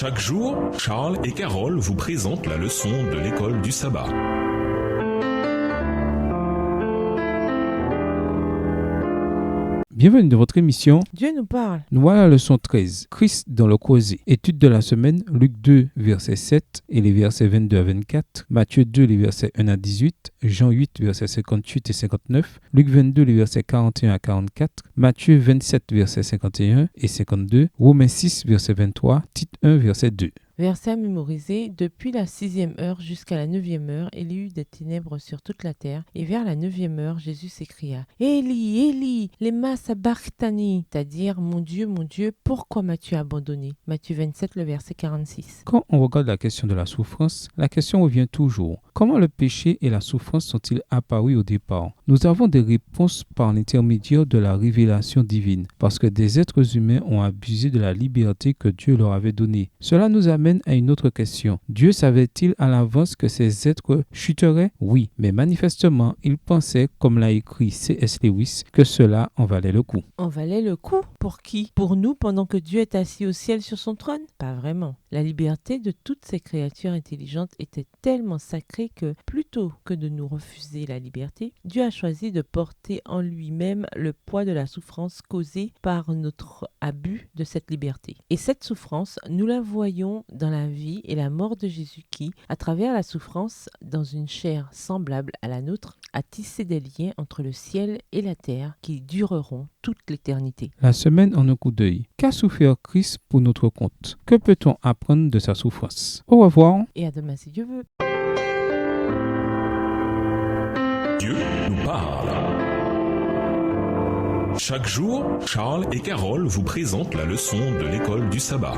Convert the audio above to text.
Chaque jour, Charles et Carole vous présentent la leçon de l'école du sabbat. Bienvenue dans votre émission Dieu nous parle. Nous voilà la leçon 13, Christ dans le causé. Étude de la semaine, Luc 2, verset 7 et les versets 22 à 24, Matthieu 2, les versets 1 à 18, Jean 8, versets 58 et 59, Luc 22, les versets 41 à 44, Matthieu 27, versets 51 et 52, Romains 6, verset 23, Tite 1, verset 2. Verset à mémoriser. Depuis la 6e heure jusqu'à la 9e heure, il y eut des ténèbres sur toute la terre. Et vers la 9e heure, Jésus s'écria « Élie, Élie, lema sabachthani » c'est-à-dire « Mon Dieu, pourquoi m'as-tu abandonné » Matthieu 27, le verset 46. Quand on regarde la question de la souffrance, la question revient toujours. Comment le péché et la souffrance sont-ils apparus au départ? Nous avons des réponses par l'intermédiaire de la révélation divine, parce que des êtres humains ont abusé de la liberté que Dieu leur avait donnée. Cela nous amène à une autre question. Dieu savait-il à l'avance que ces êtres chuteraient? Oui, mais manifestement, il pensait, comme l'a écrit C.S. Lewis, que cela en valait le coup. En valait le coup? Pour qui? Pour nous, pendant que Dieu est assis au ciel sur son trône? Pas vraiment. La liberté de toutes ces créatures intelligentes était tellement sacrée que, plutôt que de nous refuser la liberté, Dieu a choisi de porter en lui-même le poids de la souffrance causée par notre abus de cette liberté. Et cette souffrance, nous la voyons dans la vie et la mort de Jésus qui, à travers la souffrance, dans une chair semblable à la nôtre, a tissé des liens entre le ciel et la terre qui dureront toute l'éternité. La semaine en un coup d'œil. Qu'a souffert Christ pour notre compte? Que peut-on apprendre de sa souffrance? Au revoir. Et à demain si Dieu veut. Dieu nous parle. Chaque jour, Charles et Carole vous présentent la leçon de l'école du sabbat.